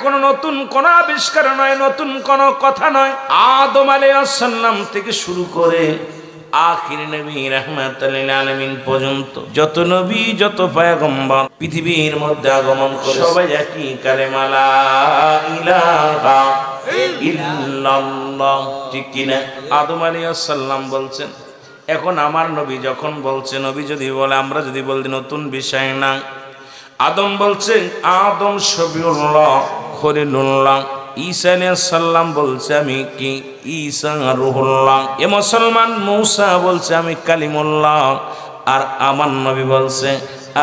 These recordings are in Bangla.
কোনো নতুন কোনো আবিষ্কার নয়, নতুন কোনো কথা নয়। আদম আলাইহিস সালাম থেকে শুরু করে আখির নবী রাহমাতুল লিল আলামিন পর্যন্ত যত নবী যত পয়গম্বর পৃথিবীর মধ্যে আগমন করে সবাই একই কালেমা লা ইলাহা ইল্লাল্লাহ, ঠিক কি না? আদম আলাইহিস সালাম বলছেন। এখন আমার নবী যখন বলছে, নবী যদি বলে, আমরা যদি বলি নতুন বিষয় না। আদম বলছে আদম শফিউল্লাহ খলিলুল্লাহ, ঈসা আলাইহিস সালাম বলছে আমি কি ঈসা রূহুল্লাহ, এ মুসলমান মূসা বলছে আমি কালিমুল্লাহ, আর আমার নবী বলছে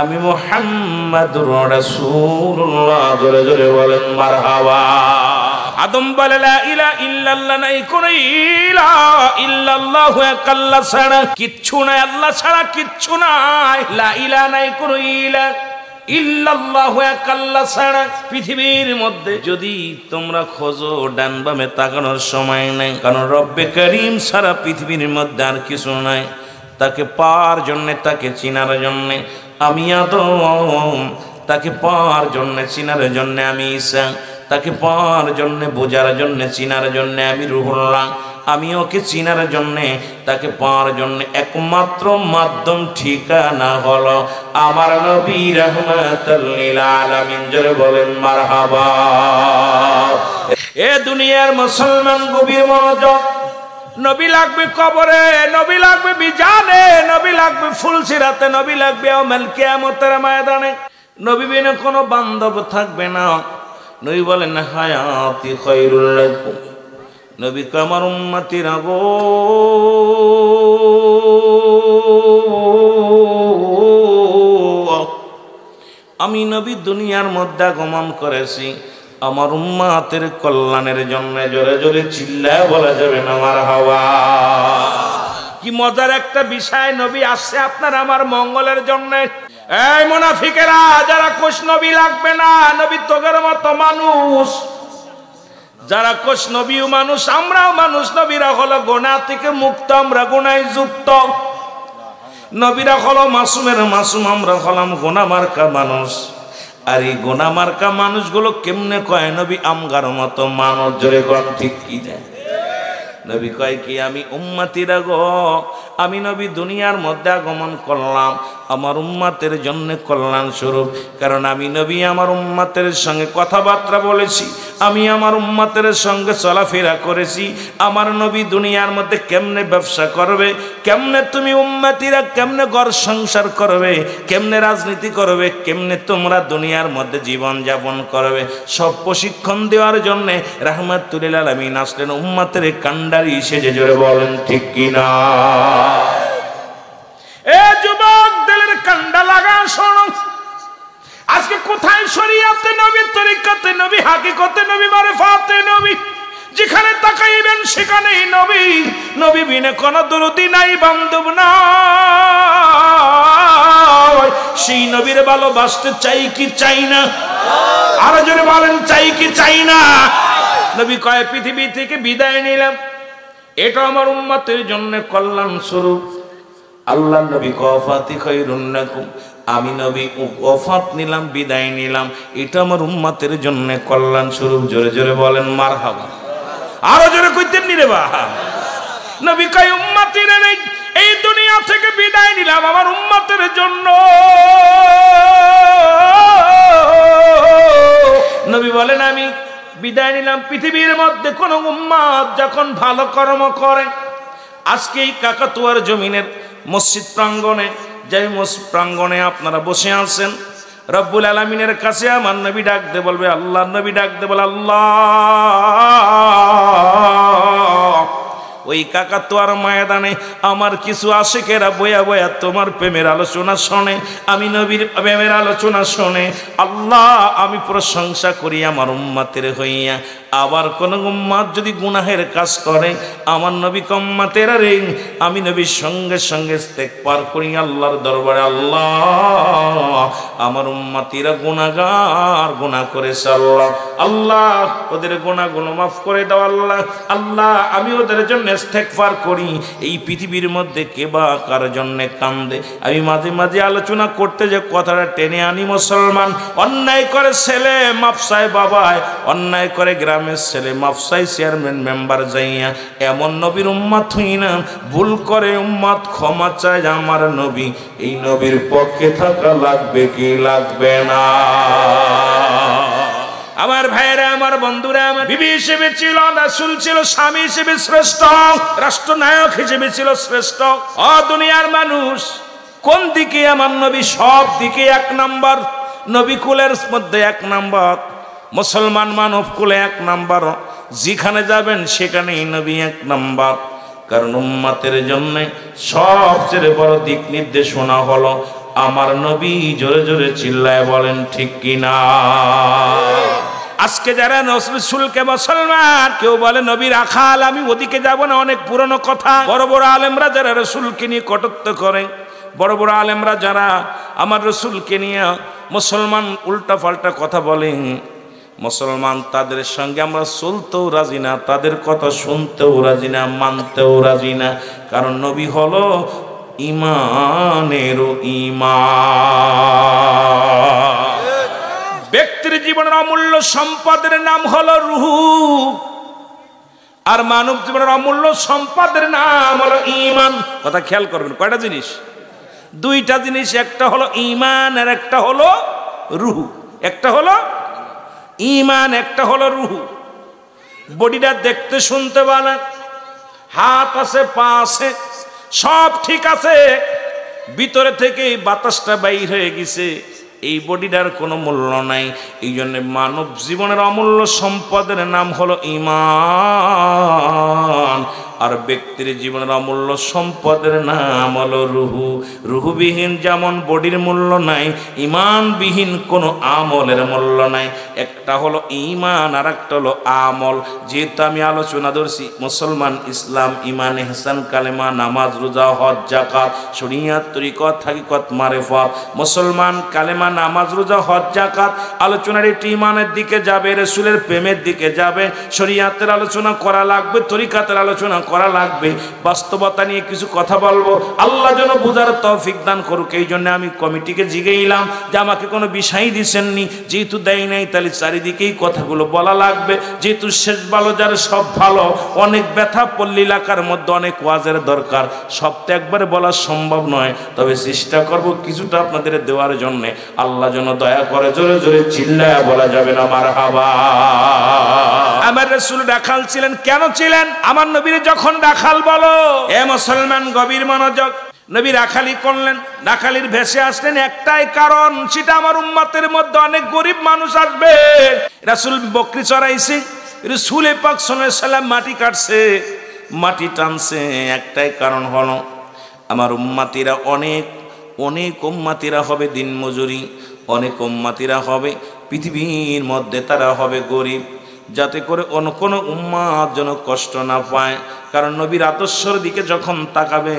আমি মুহাম্মাদুর রাসূলুল্লাহ। জোরে জোরে বলেন মারহাবা। আদম বলে লা ইলাহা ইল্লাল্লাহ, নাই কোন ইলাহা ইল্লাল্লাহু আল্লাহ ছাড়া কিচ্ছু নাই, আল্লাহ ছাড়া কিচ্ছু নাই। লা ইলাহা নাই কোন ইলাহা ইল্লাল্লাহু আল্লাহ ছাড়া। পৃথিবীর মধ্যে যদি তোমরা খোঁজো ডান বামে তাকানোর সময় নাই, কারণ রব্বে করিম সারা পৃথিবীর মধ্যে আর কিছু নাই। তাকে পাওয়ার জন্যে, তাকে চিনার জন্যে আমি আদম, তাকে পাওয়ার জন্যে চিনার জন্যে আমি ঈসা, তাকে পাওয়ার জন্যে বোঝার জন্যে চিনার জন্যে আমি রূহুল্লাহ। আমি ওকে চিনার জন্যে তাকে পাওয়ার জন্যে একমাত্র মাধ্যম ঠিকানা হলো আমার নবী রাহমাতুল লিল আলামিন। জোরে বলেন মারহাবা। এ দুনিয়ার মুসলমান গভীর মনোযোগ। নবী লাগবে কবরে, নবী লাগবে বিজানে, নবী লাগবে ফুলসিরাতে, নবী লাগবে ইয়াউমুল কিয়ামতের ময়দানে। নবী বিনা কোনো বান্ধব থাকবে না। নবী বলেন হায়াতি খায়রুল লাকুম, নবী আমার উম্মতিরা গো আমি নবী দুনিয়ার মধ্যে আগমন করেছি আমার উম্মতের কল্যাণের জন্য। জোরে জোরে চিল্লায় বলা যাবে না মারহাবা। কি মজার একটা বিষয়, নবী আসছে আপনার আমার মঙ্গলের জন্য। এই মুনাফিকেরা যারা কোষ নবী লাগবে না, নবী তোদের মতো মানুষ, যারা কোষ নবীও মানুষ, আমরাও মানুষ। নবীরা হলো গুনাহ থেকে মুক্ত, আমরা গুনায় যুক্ত। নবীরা হলো মাসুমের মাসুম, আমরা হলাম গুনাহ মার্কা মানুষ। আর এই গুনাহ মার্কা মানুষগুলো কেমনে কয় নবী আমগার মতো মানুষ? জোরে কোন ঠিক কি যায়? নবী কয় কি আমি উম্মতিরা গো, আমি নবী দুনিয়ার মধ্যে আগমন করলাম আমার উম্মতের জন্য কল্যাণ স্বরূপ। কারণ আমি নবী আমার উম্মতের সঙ্গে কথাবার্তা বলেছি, আমি আমার উম্মতের সঙ্গে চলাফেরা করেছি। আমার নবী দুনিয়ার মধ্যে কেমনে ব্যবসা করবে, কেমনে তুমি উম্মতিরা কেমনে ঘর সংসার করবে, কেমনে রাজনীতি করবে, কেমনে তোমরা দুনিয়ার মধ্যে জীবন যাপন করবে, সব প্রশিক্ষণ দেওয়ার জন্য রাহমাতুল লিল আলামিন আসলেন উম্মতের কান্ডারি সেজে। জোরে বলেন ঠিক কিনা? এ যুবক দিলের কান্ডা লাগা শোনো, আজকে কোথায় শরীয়তে নবী, তরিকাতে নবী, হাকিকতে নবী, মারিফাতে নবী, যেখানে তাকাইবেন সেখানেই নবী। নবী বিনে কোন দরদি নাই, বান্ধব নাই। সেই নবীর ভালোবাসতে চাই কি চাই না? আরো জোরে বলেন চাই কি চাই না? নবী কয় পৃথিবী থেকে বিদায় নিলাম, এটা আমার উম্মতের জন্য কল্যাণ স্বরূপ। আল্লাহ নবী ওয়াফাতি খায়রুন লাকুম, আমি নবী ওয়াফাত নিলাম, বিদায় নিলাম, এটা আমার উম্মতের জন্য কল্যাণ স্বরূপ। জোরে জোরে বলেন মারহাবা। আরো জোরে কইতেন নি রে বা? নবী কয় উম্মতিরা নেই, এই দুনিয়া থেকে বিদায় নিলাম আমার উম্মতের জন্য। নবী বলেন আমি বিদায় নিলাম। পৃথিবীর মধ্যে কোন উম্মত যখন ভালো কর্ম করে, আজকে এই কাকাতুয়ার জমিনের মসজিদ প্রাঙ্গণে, যে মসজিদ প্রাঙ্গণে আপনারা বসে আছেন, রব্বুল আলামিনের কাছে আমার নবী ডাক দে বলবে আল্লাহ, নবী ডাক দে বলে আল্লাহ। ওই কাকাতুয়ার ময়দানে আমার কিছু আশিকেরা বয়া বয়া তোমার প্রেমের আলোচনা শোনে, আমি নবীর প্রেমের আলোচনা শোনে। আল্লাহ আমি প্রশংসা করি আমার উম্মতের হইয়া। আবার কোন উম্মত যদি গুনাহের কাজ করে, আমার নবী উম্মতেরা রে, আমি নবীর সঙ্গে সঙ্গে ইস্তেগফার করি আল্লাহর দরবারে, আল্লাহ আমার উম্মতিরা গুনাহগার, গুনাহ করেছে আল্লাহ, আল্লাহ ওদের গুনাহগুলো মাফ করে দাও আল্লাহ, আল্লাহ আমি ওদের জন্য ইস্তেগফার করি, এই পৃথিবীর মধ্যে কে বা কার জন্যে কান্দে? আমি মাঝে মাঝে আলোচনা করতে যে কথাটা টেনে আনি, মুসলমান অন্যায় করে ছেলে মাফসায় বাবায়, অন্যায় করে গ্রামের ছেলে মাফসায় চেয়ারম্যান মেম্বার যাইয়া, এমন নবীর উম্মত হই না, ভুল করে উম্মত ক্ষমা চায় আমার নবী, এই নবীর পক্ষে থাকা লাগবে কি লাগবে না? আমার ভাইরা, আমার বন্ধুরা, আমার বিবি হিসেবে ছিল, রাসূল ছিল, স্বামী হিসেবে শ্রেষ্ঠ, রাষ্ট্রনায়ক হিসেবে ছিল শ্রেষ্ঠ। ও দুনিয়ার মানুষ, কোন দিকে আমার নবী? সব দিকে এক নাম্বার। নবী কুলের মধ্যে এক নাম্বার, মুসলমান মানব কুলে এক নাম্বার, যেখানে যাবেন সেখানেই নবী এক নাম্বার। কারণ উম্মতের জন্য সবচেয়ে বড় দিক নির্দেশনা হলো আমার নবী। জোরে জোরে চিল্লায় বলেন ঠিক কিনা? আজকে যারা রাসূলকে মুসলমান, কেউ বলে নবী রাখাল, আমি ওদিকে যাব না, অনেক পুরনো কথা। বড় বড় আলেমরা যারা রাসূলকে নিয়ে কটূক্তি করে, বড় বড় আলেমরা যারা আমার রাসূলকে নিয়ে মুসলমান উল্টা পাল্টা কথা বলে, মুসলমান তাদের সঙ্গে আমরা চলতেও রাজি না, তাদের কথা শুনতেও রাজি না, মানতেও রাজি না। কারণ নবী হলো ইমানেরও ইমান। ব্যক্তির জীবনের অমূল্য সম্পদের নাম হলো রূহ, আর মানব জীবনের অমূল্য সম্পদের নাম হলো ঈমান। কথা খেয়াল করবেন, কয়টা জিনিস? দুইটা জিনিস, একটা হলো ঈমান আর একটা হলো রূহ। একটা হলো ঈমান, একটা হলো রূহ। বডিটা দেখতে শুনতে ভালো, হাত আছে, পা আছে, সব ঠিক আছে, ভিতরে থেকে বাতাসটা বাইর হয়ে গেছে, এই বডিটার কোনো মূল্য নাই। এই জন্য মানব জীবনের অমূল্য সম্পদের নাম হলো ঈমান, আর ব্যক্তির জীবনের অমূল্য সম্পদের নাম হলো রূহ। রূহবিহীন যেমন বডির মূল্য নাই, ঈমানবিহীন কোনো আমলের মূল্য নাই। একটা হলো ঈমান আর একটা হলো আমল। যেহেতু আমি আলোচনা ধরছি মুসলমান, ইসলাম, ঈমান, ইহসান, কালেমা, নামাজ, রোজা, হজ, যাকাত, শরীয়ত, তরিকত, হাকিকত, মারিফত। মুসলমান কালেমা, নামাজ, রোজা, হজ, যাকাত আলোচনার একটি ঈমানের দিকে যাবে, রাসূলের প্রেমের দিকে যাবে, শরীয়তের আলোচনা করা লাগবে, তরিকাতের আলোচনা করা লাগবে। বাস্তবতা নিয়ে কিছু কথা বলবো, আল্লাহ যেন বুঝার তৌফিক দান করুক। এই জন্য আমি কমিটিকে জিজ্ঞাইলাম যে আমাকে কোনো বিষয় দিছেননি, যেহেতু দেয় নাই তাহলে চারিদিকেই কথাগুলো বলা লাগবে। যেহেতু শেষ ভালো যার সব ভালো, অনেক ব্যথা পল্লী এলাকার মধ্যে অনেক ওয়াজের দরকার, সব তো একবারে বলা সম্ভব নয়, তবে চেষ্টা করব কিছুটা আপনাদের দেওয়ার জন্যে। আল্লাহ যেন দয়া করে, জোরে জোরে চিল্লায়া বলা যাবে না মারহাবা। আমার রাসূল রাখাল ছিলেন। কেন ছিলেন? আমার নবীর যখন রাখাল বলো, এ মুসলমান গভীর মনোযোগ, নবী রাখালি করলেন, রাখালির ভেসে আসলেন একটাই কারণ, সেটা আমার উম্মতের মধ্যে অনেক গরিব মানুষ আসবে। রাসূল বকরি চড়াইছে, রাসূল পাক সাল্লাল্লাহু আলাইহি সাল্লাম মাটি কাটছে, মাটি টানছে, একটাই কারণ হলো আমার উম্মতিরা অনেক অনেক উম্মতিরা হবে দিন মজুরি, অনেক উম্মতিরা হবে পৃথিবীর মধ্যে তারা হবে গরিব, যাতে করে অন্য কোনো উম্মাত যেন কষ্ট না পায়। কারণ নবীর আদর্শের দিকে যখন তাকাবে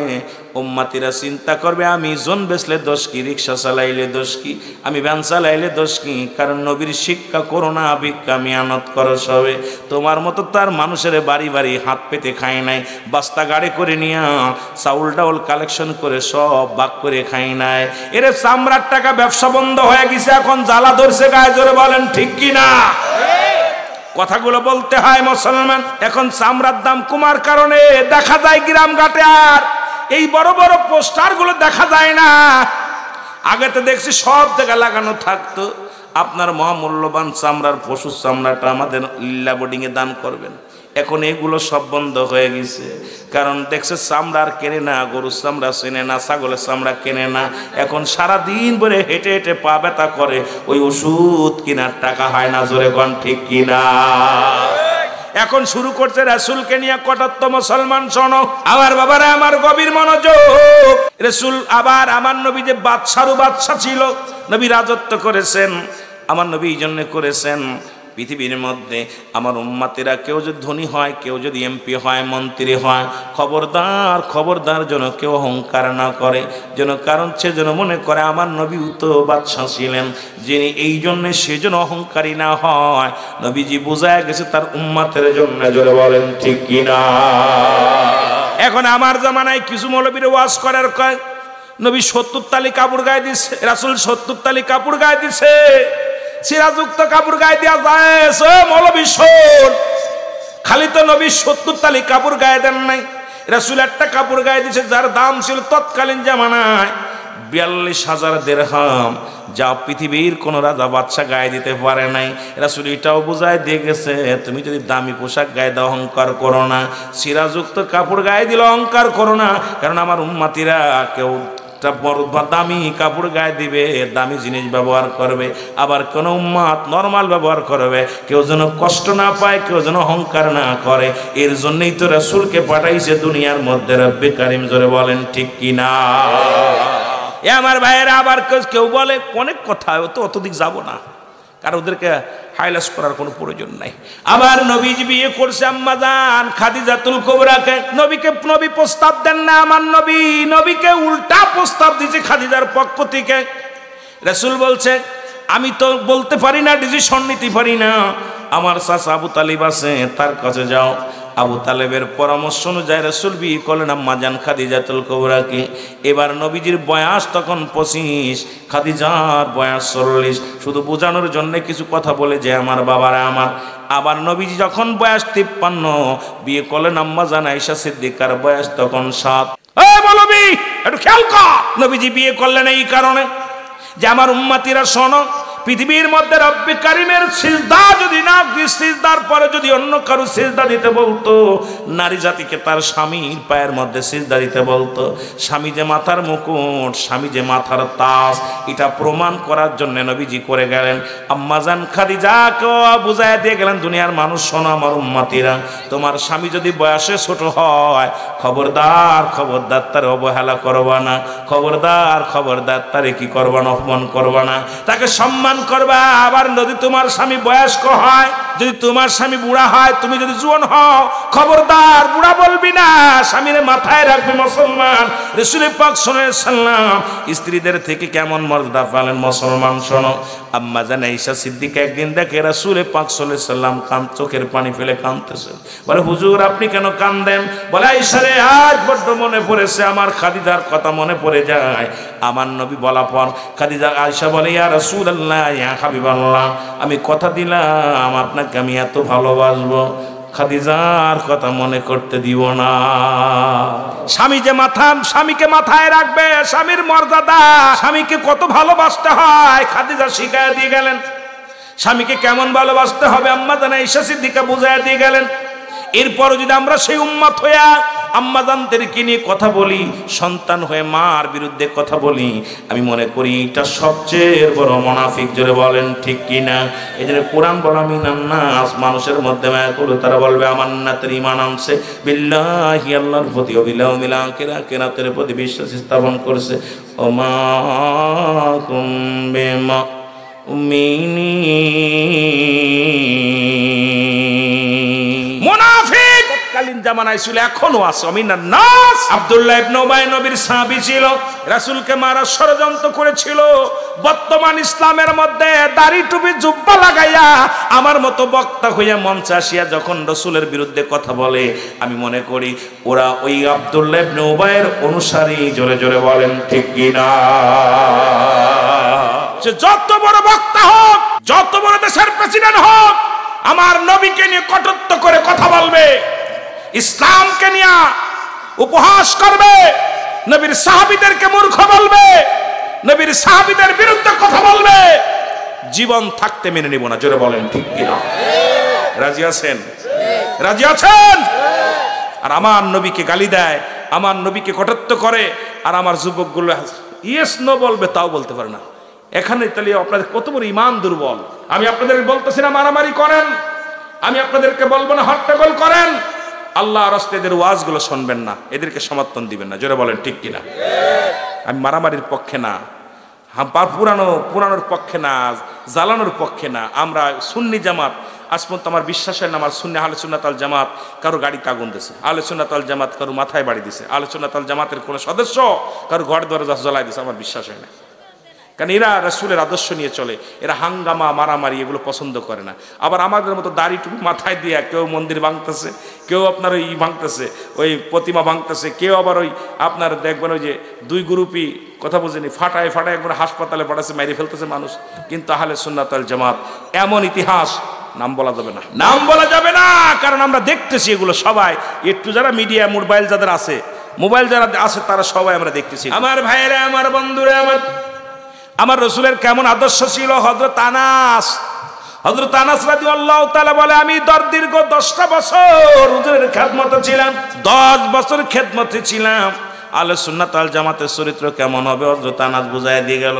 উম্মাতিরা চিন্তা করবে আমি জন বেচলে দোষ কি, রিক্সা চালাইলে দোষ কি, আমি ভ্যান চালাইলে দোষ কি। কারণ নবীর শিক্ষা করো না ভিক্ষা মিয়ানত করো সবে। তোমার মতো তার মানুষের বাড়ি বাড়ি হাত পেতে খায় নাই, বস্তা গাড়ি করে নিয়ে চাউল ডাউল কালেকশন করে সব ভাগ করে খাই নাই। এর চামড়ার টাকা ব্যবসা বন্ধ হয়ে গেছে, এখন জ্বালা ধরছে গায়ে, জোরে বলেন ঠিক কিনা? কথাগুলো বলতে হয় মুসলমান। এখন চামড়ার দাম কমার কারণে দেখা যায় গ্রাম ঘাটে আর এই বড় বড় পোস্টার গুলো দেখা যায় না। আগে তো দেখছি সব জায়গায় লাগানো থাকতো, আপনার মহামূল্যবান চামড়ার পশুর চামড়াটা আমাদের লিল্লা বোর্ডিং এ দান করবেন। এখন এগুলো সব বন্ধ হয়ে গেছে, কারণ দেখছে চামড়া আর কেনে না, গরুর চামড়া চেনে না, ছাগলের চামড়া কেনে না। এখন সারাদিন ধরে হেঁটে হেঁটে পা ব্যথা করে, ওই ওষুধ কেনার টাকা হয় না, জোরে কোন ঠিক কিনা? এখন শুরু করছে রাসূলকে নিয়ে কটাত্ম। মুসলমান শোনো আমার বাবারা, আমার গভীর মনোযোগ। রাসূল আবার আমার নবী যে বাদশারও বাদশা ছিল, নবী রাজত্ব করেছেন, আমার নবী এই জন্য করেছেন পৃথিবীর মধ্যে আমার উম্মতেরা কেউ যদি ধনী হয়, কেউ যদি এমপি হয়, মন্ত্রী হয়, খবরদার খবরদার যেন কেউ অহংকার না করে, যেন কারণ সে যেন মনে করে আমার নবী তো বাদশাহ ছিলেন, যিনি এই জন্যে সে যেন অহংকারী না হয়। নবীজি বোঝায় গেছে তার উম্মতের জন্য, জোরে বলেন ঠিক কিনা। এখন আমার জামানায় কিছু মৌলবীর ওয়াজ করার কয় নবী 70 তালি কাপড় গায়ে দিছে, রাসূল 70 তালি কাপড় গায়ে দিছে, সিরাজুক্ত কাপড় গায়ে দেওয়া যায়। মৌলবী শোন, খালি তো নবী 70 তালি কাপড় গায়ে দেন নাই, রাসূল একটা কাপড় গায়ে দিছে যার দাম ছিল তৎকালীন জামানায় 42,000 দিরহাম, যা পৃথিবীর কোন রাজা বাদশা গায়ে দিতে পারে নাই। রাসূল এটাও বুঝায় দিয়ে গেছে, তুমি যদি দামি পোশাক গায়ে দাও অহংকার করো না, সিরাজুক্ত কাপড় গায়ে দিলে অহংকার করো না, কারণ আমার উম্মতিরা কেউ দামি কাপড় গায়ে দিবে, দামি জিনিস ব্যবহার করবে, আবার কোন উম্মত নরমাল ব্যবহার করবে, কেউ যেন কষ্ট না পায়, কেউ যেন অহংকার না করে। এর জন্যই তো রাসূলকে পাঠাইছে দুনিয়ার মধ্যে। রব্বে কারিম, জোরে বলেন ঠিক কিনা। এ আমার ভাইয়েরা, আবার কেউ বলে অনেক কথা, তো অতদিক যাব না, কারণ ওদেরকে হাইলাইট করার কোনো প্রয়োজন নাই। আবার নবীজি বিয়ে করছে আম্মা জান খাদিজাতুল কুবরাকে, নবী প্রস্তাব দেন না, আমার নবীকে উল্টা প্রস্তাব দিয়েছে খাদিজার পক্ষ থেকে। রাসূল বলছে আমি তো বলতে পারি না, ডিসিশন নিতে পারি না, আমার চাচা আবু তালিব আছে, তার কাছে যাও। আবু তালেবের পরামর্শ অনুযায়ী রাসূল বিয়ে করলেন আম্মা জান খাদিজাতুল কুবরাকে। এবার নবীজির বয়স তখন 25, খাদিজার বয়স 40। শুধু বোঝানোর জন্য কিছু কথা বলে যে আমার বাবারা আমার। আবার নবীজি যখন বয়স 53 বিয়ে করলেন আম্মা জান আয়েশা সিদ্দিকার বয়স তখন 7। এই মৌলবী একটু খেয়াল কর, নবীজি বিয়ে করলেন এই কারণে যে আমার উম্মতিরা শোনো, পৃথিবীর মধ্যে রব্বে কারিমের সিজদা যদি না, সিজদার পরে যদি অন্য কারো সিজদা দিতে বলতো, নারী জাতিকে তার স্বামীর পায়ের মধ্যে সিজদা দিতে বলতো। স্বামী যে মাথার মুকুট, স্বামী যে মাথার তাজ, এটা প্রমাণ করার জন্য নবীজি করে গেলেন। আম্মাজান খাদিজাকেও বুঝায় দিয়ে গেলেন, দুনিয়ার মানুষ শোনো আমার উম্মতিরা, তোমার স্বামী যদি বয়সে ছোট হয়, খবরদার খবরদার তার অবহেলা করবা না, খবরদার খবরদার তারে কি করবা না, অপমান করবা না, তাকে সম্মান করবা। আবার যদি তোমার স্বামী বয়স্ক হয়, যদি তোমার স্বামী বুড়া হয়, তুমি যদি জোয়ান হও, খবরদার বুড়া বলবি না, স্বামীর মাথায় রাখবি মুসলমান। রাসূল পাক সাল্লাল্লাহু আলাইহি সাল্লাম স্ত্রীদের থেকে কেমন মর্যাদা পেলেন মুসলমান শোনো। আম্মা জান আয়েশা সিদ্দিকা একদিন দেখে রাসূল পাক সাল্লাল্লাহু আলাইহি সাল্লাম চোখের পানি ফেলে কাঁদতেছেন। বলে হুজুর আপনি কেন কাঁদেন? বলে আয়েশা রে, আজ বড্ড মনে পড়েছে, আমার খাদিজার কথা মনে পড়ে যায়। আমার নবী বলা পর খাদিজা আয়েশা বলে, ইয়া রাসূলুল্লাহ, ইয়া হাবিবাল্লাহ, আমি কথা দিলাম আপনাকে আমি এত ভালোবাসবো, খাদিজার কথা মনে করতে দিব না। স্বামী যে স্বামীকে মাথায় রাখবে, স্বামীর মর্যাদা, স্বামীকে কত ভালোবাসতে হয় খাদিজা শিখায় দিয়ে গেলেন। স্বামীকে কেমন ভালোবাসতে হবে আম্মা জান আয়েশা সিদ্দিকা বুঝায় দিয়ে গেলেন। এরপরও যদি আমরা সেই উম্মত হইয়া আম্মা জানদেরকে নিয়ে কথা বলি, সন্তান হয়ে মার বিরুদ্ধে কথা বলি, আমি মনে করি এটা সবচেয়ে বড় মুনাফিক, জোরে বলেন ঠিক কিনা। এই জন্য কোরআন বলা মিনান নাস, মানুষের মধ্যে মায়া করলে তারা বলবে আমার নাতের ঈমান আনছে, বিল্লাহি আল্লাহর প্রতি, ওয়াল ইয়াউমিল আখির, আখিরাতের প্রতি বিশ্বাস স্থাপন করছে। ওমা কুম বিমুমিনিন। মুনাফিক তৎকালীন জামানায় ছিল, এখনো আছে। মিনান নাস, আব্দুল্লাহ ইবনে উবাই নবীর সাহাবী ছিল, রাসূলকে মারার ষড়যন্ত্র করেছিল। বর্তমান ইসলামের মধ্যে দাড়ি টুপি জুব্বা লাগাইয়া আমার মতো বক্তা হইয়া মঞ্চে আসিয়া যখন রাসূলের বিরুদ্ধে কথা বলে, আমি মনে করি ওরা ওই আব্দুল্লাহ ইবনে উবাইয়ের অনুসারী, জোরে জোরে বলেন ঠিক কিনা। সে যত বড় বক্তা হোক, যত বড় দেশের প্রেসিডেন্ট হোক, আমার নবীকে নিয়ে কটূক্ত করে কথা বলবে, ইসলামকে নিয়ে উপহাস করবে, নবীর সাহাবীদেরকে মূর্খ বলবে, নবীর সাহাবীদের বিরুদ্ধে কথা বলবে, জীবন থাকতে মেনে নিব না, জোরে বলেন ঠিক কিনা। রাজি আছেন? রাজি আছেন? আর আমার নবীকে গালি দেয়, আমার নবীকে কটূক্ত করে, আর আমার যুবকগুলো ইয়েস নো বলবে, তাও বলতে পারে না। এখানে তাহলে আপনাদের কত বড় ঈমান দুর্বল। আমি আপনাদের বলতেছি না মারামারি করেন, আমি আপনাদেরকে বলবো না হট্টগোল করেন, আল্লাহ রাস্তায় এদের ওয়াজগুলো শুনবেন না, এদেরকে সমর্থন দিবেন না, জোরে বলেন ঠিক কিনা। আমি মারামারির পক্ষে না, পুরানোর পক্ষে না, জ্বালানোর পক্ষে না। আমরা সুন্নি জামাত, আজ পর্যন্ত আমার বিশ্বাসের নাম আর সুন্নি আহলে সুন্নাত ওয়াল জামাত কারো গাড়িতে আগুন দিছে, আহলে সুন্নাত ওয়াল জামাত কারো মাথায় বাড়ি দিছে, আহলে সুন্নাত ওয়াল জামাতের কোনো সদস্য কারো ঘর দরজা জ্বলাই দিছে, আমার বিশ্বাস হয় না। কারণ এরা রাসূলের আদর্শ নিয়ে চলে, এরা হাঙ্গামা মারামারি এগুলো পছন্দ করে না। আবার আমাদের মতো দাড়ি টুপি মাথায় দিয়ে কেউ মন্দির ভাঙতেছে, কেউ আপনার ওই ভাঙতেছে, ওই প্রতিমা ভাঙতেছে, কেউ আবার ওই আপনার দেখবেন ওই যে দুই গ্রুপই কথা বুঝেনি ফাটায় একবার হাসপাতালে পাঠাচ্ছে, মেরে ফেলতেছে মানুষ। কিন্তু আহলে সুন্নাত ওয়াল জামাত এমন ইতিহাস নাম বলা যাবে না, নাম বলা যাবে না, কারণ আমরা দেখতেছি এগুলো সবাই। একটু যারা মিডিয়া মোবাইল যাদের আছে, মোবাইল যারা আছে তারা সবাই আমরা দেখতেছি। আমার ভাইয়েরা, আমার বন্ধুরা, আমার রসুলের কেমন আদর্শ ছিল। হযরত আনাস রাদিয়াল্লাহু তাআলা বলে, আমি দীর্ঘ 10টা বছর হুজুরের খেদমতে ছিলাম, 10 বছর খেদমতে ছিলাম। আহলে সুন্নাত ওয়াল জামাতের চরিত্র কেমন হবে হযরত আনাস বুঝায় দিয়ে গেল।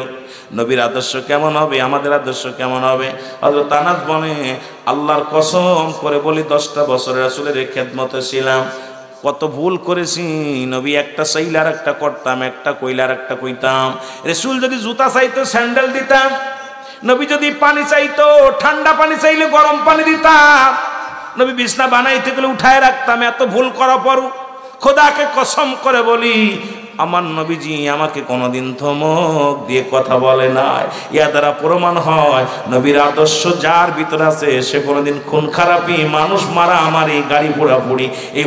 নবীর আদর্শ কেমন হবে, আমাদের আদর্শ কেমন হবে। হযরত আনাস বলে, আল্লাহর কসম করে বলি 10টা বছর রাসূলের খেদমতে ছিলাম, কত ভুল করেছি। নবী একটা চাইলে আর একটা করতাম, একটা কইলে আর একটা কইতাম। রাসূল যদি জুতা চাইতো স্যান্ডেল দিতাম, নবী যদি পানি চাইতো ঠান্ডা পানি চাইলে গরম পানি দিতাম, নবী বিছনা বানাইতে গেলে উঠায় রাখতাম। এত ভুল করার পর খোদাকে কসম করে বলি, আমার নবীজি আমাকে কোনোদিন ধমক দিয়ে কথা বলে নাই। ইয়া দ্বারা প্রমাণ হয় নবীর আদর্শ যার ভিতরে আছে সে কোনোদিন খুন খারাপি, মানুষ মারা, আমার এই গাড়ি পোড়াপুড়ি, এই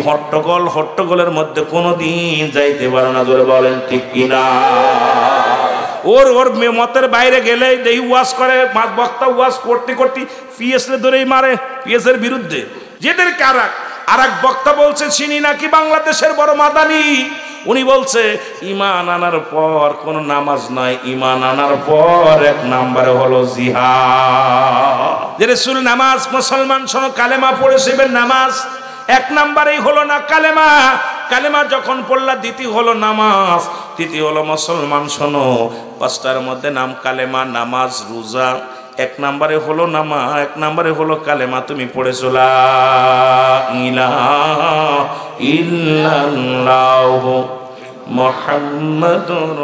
হট্টগোলের মধ্যে কোনোদিন যাইতে পারে না। জোরে বলেন ঠিক কিনা? ওর মতের বাইরে গেলে দেই ওয়াজ করে, বক্তা ওয়াজ করতে পিএসএ ধরেই মারে, পিএসএর বিরুদ্ধে। যেদেরকে আর এক বক্তা বলছে চিনি নাকি বাংলাদেশের বড় মাদানি, উনি বলছে ঈমান আনার পর কোন নামাজ নয়, ঈমান আনার পর এক নম্বরে হলো জিহাদ। যে রাসূল নামাজ, মুসলমান শোনো কালেমা পড়েছিবেন, নামাজ এক নম্বরেই হলো না কালেমা। কালেমা যখন পড়লা দ্বিতীয় হলো নামাজ, তৃতীয় হলো মুসলমান। শোনো 5টার মধ্যে নাম কালেমা, নামাজ, রোজা। এক নম্বরে হলো নামাজ, এক নম্বরে হলো কালেমা। তুমি পড়েছো লা ইলাহা ইল্লাল্লাহু মুহাম্মাদুর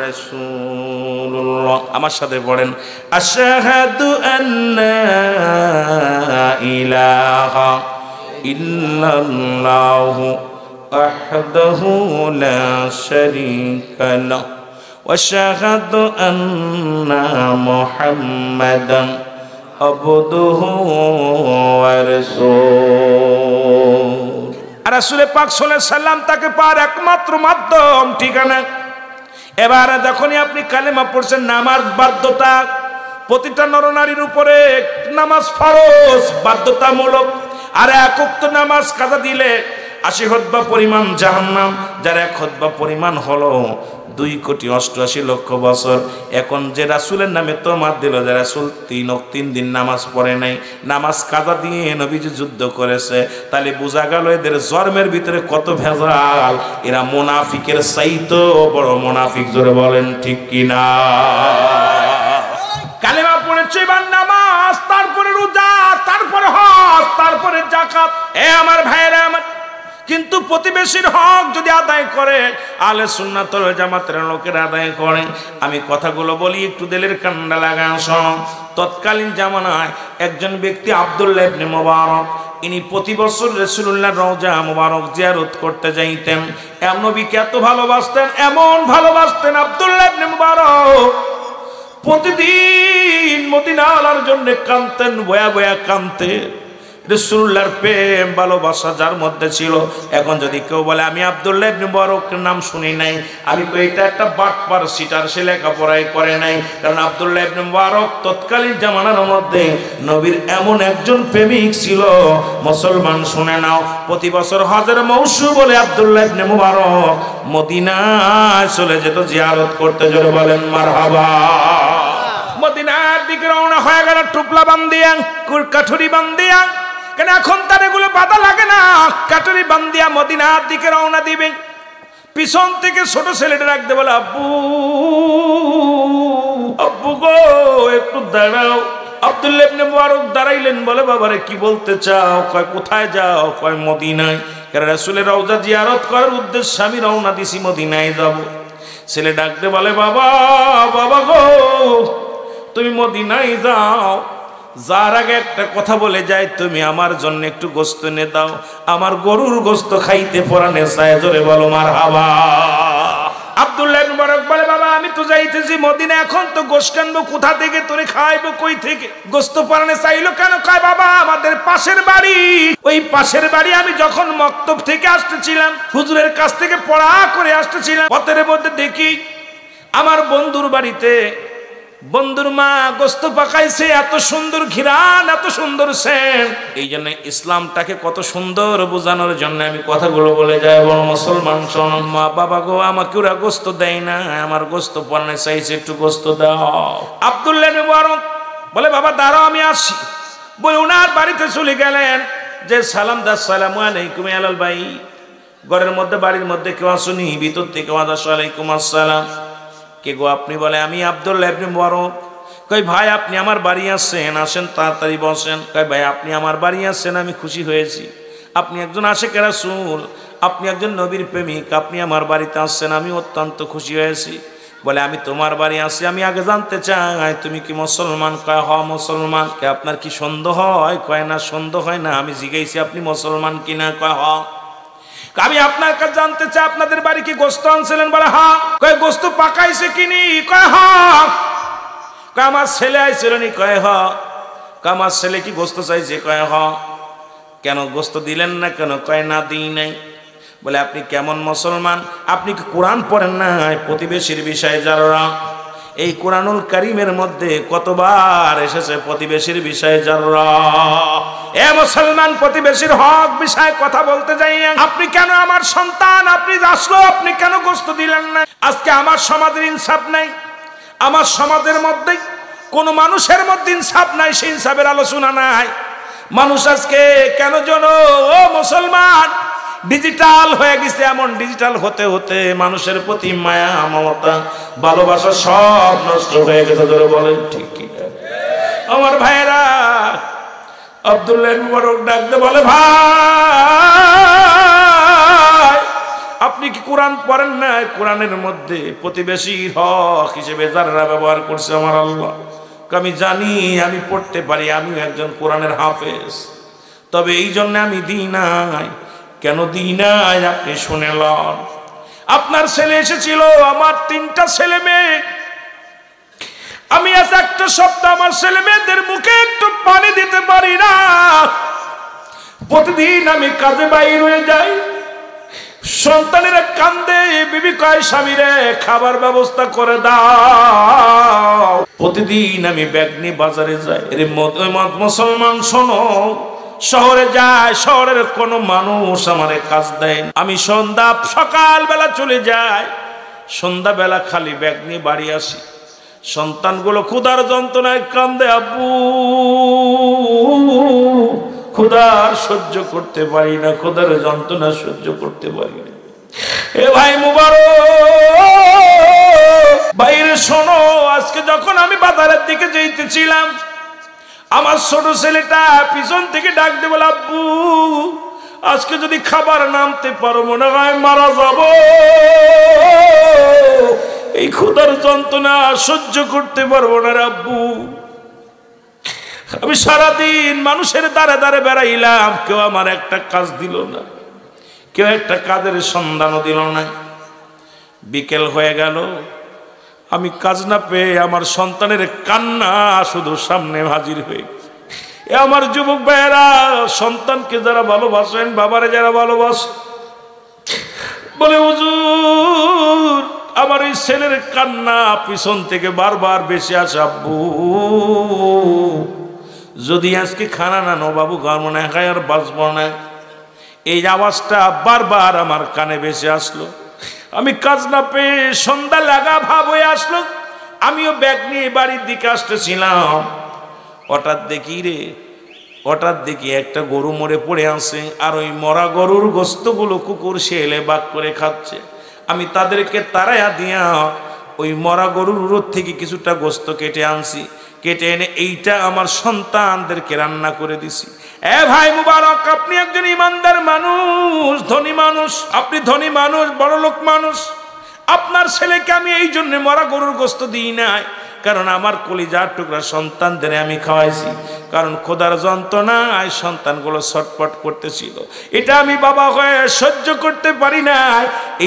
রাসূলুল্লাহ। আমার সাথে পড়েন, আশহাদু আল্লা ইলাহা ইল্লাল্লাহু ওয়াহদাহু লা শারীকা লাহু ওয়াশহাদু আন্না মুহাম্মাদান আবদুহু ওয়া রাসূলুহু। রাসূল পাক সাল্লাল্লাহু আলাইহি সাল্লাম তাকে পাওয়ার একমাত্র মাধ্যম, ঠিকানা। এবার যখনই আপনি কালেমা পড়ছেন, নামাজ বাধ্যতা, প্রতিটা নরনারীর উপরে নামাজ ফরজ, বাধ্যতামূলক। আর 1 ওয়াক্ত নামাজ কাজা দিলে 80 খুতবা পরিমাণ জাহান্নাম, যার 1 খুতবা পরিমাণ হলো 2,88,00,000 বছর। এখন যে রাসূলের নামে তোমার দিল, যে রাসূল 3 দিন নামাজ পড়ে নাই, নামাজ কাজা দিয়ে নবীজি যুদ্ধ করেছে, তাহলে বোঝা গেল এদের জন্মের ভিতরে কত ভেজাল। এরা মুনাফিকের চাইতো বড় মুনাফিক। জোরে বলেন ঠিক কিনা? কালেমা পড়েছে, এবার নামাজ, তারপরে রোজা, তারপরে হজ, তারপরে যাকাত। আমার ভাইয়েরা আমার, কিন্তু প্রতিবেশীর হক যদি আদায় করে, আহলে সুন্নাত ওয়াল জামাতের লোকেরা আদায় করে। আমি কথাগুলো বলি, একটু দিলের কান্ডা লাগান শোনো। তৎকালীন জামানায় একজন ব্যক্তি আব্দুল্লাহ ইবনে মুবারক, ইনি প্রতি বছর রাসূলুল্লাহর রওজা মুবারক জিয়ারত করতে যাইতেন। এমন নবীকে এত ভালোবাসতেন, এমন ভালোবাসতেন আব্দুল্লাহ ইবনে মুবারক প্রতিদিন মদিনার জন্য কাঁদতেন, বয়া বয়া কাঁদতেন। রাসূলুল্লাহর প্রেম ভালোবাসা যার মধ্যে ছিল। এখন যদি কেউ বলে আমি আব্দুল্লাহ ইবনে মুবারকের নাম শুনি নাই, আমি তো এটা একটা বাটপার সিটার, সে লেখাপড়াই করে নাই। কারণ আব্দুল্লাহ ইবনে মুবারক তৎকালীন জামানার মধ্যে নবীর এমন একজন প্রেমিক ছিল। মুসলমান শুনে নাও, প্রতি বছর হজের মৌসুম বলে আব্দুল্লাহ ইবনে মুবারক মদিনায় চলে যেত জিয়ারত করতে। জোরে বলেন মারহাবা। মদিনার দিকে রওনা হয়ে গেল, টুপলা বান্দিয়া, কাঠুরি বান্দিয়া। কেন এখন তার এগুলো বাধা লাগে না, কাঠুরি বান্দিয়া মদিনার দিকে রওনা দিবে। পিছন থেকে ছোট ছেলেটা রাখতে বলে, আব্বু আব্বু গো একটু দাঁড়াও। আব্দুল্লাহ ইবনে মুবারক দাঁড়াইলেন, বলে বাবারে কি বলতে চাও? কয় কোথায় যাও? কয় মদিনায়। কারণ রাসূলের রওজা জিয়ারত করার উদ্দেশ্যে আমি রওনা দিছি, মদিনায় যাব। ছেলে ডাকতে বলে, বাবা বাবা গো, তুমি মদিনায় যাও, যার আগে একটা কথা বলে যায়, তুমি আমার জন্য একটু গোস্ত এনে দাও, আমার গরুর গোস্ত খাইতে পরানে চায়। জোরে বলো মারহাবা। আব্দুল্লাহ ইবনে মুবারক বলে, বাবা আমি তো যাইতেছি মদিনা, এখন তো গোস্ত আনবো কোথা থেকে, তোরে খাইবো কই থেকে? গোস্ত পরানে চাইলো কেন? কয় বাবা আমাদের পাশের বাড়ি, ওই পাশের বাড়ি আমি যখন মক্তব থেকে আসতেছিলাম, হুজুরের কাছ থেকে পড়া করে আসতেছিলাম, পথের মধ্যে দেখি আমার বন্ধুর বাড়িতে বন্ধুর মা গোস্ত পাকাইছে, এত সুন্দর ঘিরান, এত সুন্দর সেন্ট। এই জন্য ইসলামটাকে কত সুন্দর বোঝানোর জন্য আমি কথাগুলো বলে যাই। বড় মুসলমান শোন, মা বাবা গো, আমাকে ওরা গোস্ত দেয় না, আমার গোস্ত পরানে চাইছে, একটু গোস্ত দাও। আব্দুল্লাহ ইবনে মুবারক বলে, বাবা দাঁড়াও আমি আসি। বলে ওনার বাড়িতে চলে গেলেন, যে সালাম দা, আসসালামু আলাইকুম আলাল ভাই। ঘরের মধ্যে বাড়ির মধ্যে কেউ আসুনি, ভিতর থেকে আওয়াজ আসে, ওয়ালাইকুম আসসালাম। কে গো আপনি? বলে আমি আব্দুল্লাহ ইবনে মুবারক। কই ভাই আপনি আমার বাড়ি আসছেন, আসেন তাড়াতাড়ি বসেন। কই ভাই আপনি আমার বাড়ি আসছেন, আমি খুশি হয়েছি, আপনি একজন আশিকে রাসূল, আপনি একজন নবীর প্রেমিক, আপনি আমার বাড়িতে আসছেন, আমি অত্যন্ত খুশি হয়েছি। বলে আমি তোমার বাড়ি আসছি, আমি আগে জানতে চাই তুমি কি মুসলমান? কয় হ মুসলমান। কে আপনার কি সন্দেহ হয়? কয় না সন্দেহ হয় না, আমি জিজ্ঞাসি আপনি মুসলমান কিনা? কয় হ। আমি আপনার কাছে জানতে চাই আপনাদের বাড়ি কি গোস্ত আনছিলেন? বলে হ্যাঁ। কয় গোস্ত পাকাইছে কিনি? কয় হ্যাঁ। কয় আমার ছেলে আইছিল নি? কয় হ্যাঁ। কয় আমার ছেলে কি গোস্ত চাইছে? কয় হ্যাঁ। কেন গোস্ত দিলেন না কেন? কয় না দিই নাই। বলে আপনি কেমন মুসলমান? আপনি কি কোরআন পড়েন না? প্রতিবেশীর বিষয়ে যারা, এই কোরআনুল কারীমের মধ্যে কতবার এসেছে প্রতিবেশীর বিষয়ে যারা। এ মুসলমান, প্রতিবেশীর হক বিষয়ে কথা বলতে যাই, আপনি কেন আমার সন্তান, আপনি আসলো, আপনি কেন গোস্ত দিলেন না? আজকে আমার সমাজের ইনসাফ নাই, আমার সমাজের মধ্যে কোন মানুষের মধ্যে ইনসাফ নাই, সেই ইনসাফের আলোচনা নাই। মানুষ আজকে কেন জানো ও মুসলমান ডিজিটাল হয়ে গেছে, এমন ডিজিটাল হতে হতে মানুষের প্রতি মায়া মমতা ভালোবাসা সব নষ্ট হয়ে গেছে। ধরে বলেন ঠিক কি? আমার ভাইরা, আব্দুল্লাহ ইবনে মুবারক ডাকতে বলে, ভাই আপনি কি কোরআন পড়েন না? কোরআনের মধ্যে প্রতিবেশীর হক হিসেবে যারা ব্যবহার করছে আমার আল্লাহ, আমি জানি, আমি পড়তে পারি, আমি একজন কোরআনের হাফেজ, তবে এই জন্য আমি দিই নাই। কেন দিই নাই আপনি শুনে লন। আপনার ছেলে এসেছিল, আমার 3টা ছেলে মেয়ে, আমি আজ একটা সপ্তাহ আমার ছেলে মেয়েদের মুখে একটু পানি দিতে পারি না। প্রতিদিন আমি কাজে বাইর হয়ে যাই, সন্তানেরা কান্দে, বিবি কয় স্বামীরে খাবার ব্যবস্থা করে দাও। প্রতিদিন আমি ব্যাগ নিয়ে বাজারে যাই। মুসলমান শোনো, শহরে যায়, শহরের কোনো মানুষ আমারে কাজ দেয় না। আমি সকালবেলা চলে যাই, সন্ধ্যাবেলা খালি ব্যাগ নিয়ে বাড়ি আসি। সন্তানগুলো ক্ষুধার যন্ত্রণায় কান্দে, আব্বু ক্ষুধার সহ্য করতে পারি না, ক্ষুধার যন্ত্রণা সহ্য করতে পারি না। এ ভাই মুবারক, বাইরে শোনো, আজকে যখন আমি বাজারের দিকে যাইতেছিলাম, আমার ছোট ছেলেটা পিছন থেকে ডাক দিয়ে বলে, আব্বু আজকে যদি খাবার নামতে পারো মনে হয় মারা যাব, এই ক্ষুধার যন্ত্রণা সহ্য করতে পারবো না আব্বু। আমি সারাদিন মানুষের দ্বারে দ্বারে বেড়াইলাম, কেউ আমার একটা কাজ দিল না, কেউ একটা কাজের সন্ধানও দিল না। বিকেল হয়ে গেল, আমি কাজ না পেয়ে আমার সন্তানের কান্না শুধু সামনে হাজির হয়ে গেছে। এ আমার যুবক ভাইয়েরা, সন্তানকে যারা ভালোবাসেন, বাবারে যারা ভালোবাসেন, বলে হুজুর আমার এই ছেলের কান্না পিছন থেকে বারবার বেশি আসে, আব্বু যদি আজকে খানা না নো বাবু ঘর মনে হয় আর বাঁচব না। এই আওয়াজটা বারবার আমার কানে ভেসে আসলো। আমি কাজ না পেয়ে সন্ধ্যা লাগা ভাব হয়ে আসলো, আমিও ব্যাগ নিয়ে বাড়ির দিকে আসতেছিলাম। হঠাৎ দেখি একটা গরু মরে পড়ে আছে, আর ওই মরা গরুর গোস্তগুলো কুকুর শেলে বাগ করে খাচ্ছে। আমি তাদেরকে তাড়াইয়া দিয়া ওই মরা গরুর রোদ থেকে কিছুটা গোস্ত কেটে আনছি, কেটে এনে এইটা আমার সন্তানদেরকে রান্না করে দিছি। এ ভাই মুবারক, আপনি একজন ইমানদার মানুষ, ধনী মানুষ, আপনি ধনী মানুষ, বড় লোক মানুষ, আপনার ছেলেকে আমি এই জন্য মরা গরুর গোশত দিই নাই, কারণ আমার কলিজার টুকরা সন্তানদের আমি খাওয়াইছি, কারণ খোদার যন্ত্রণায় সন্তানগুলো ছটপট করতেছিল, এটা আমি বাবা হয়ে সহ্য করতে পারি না,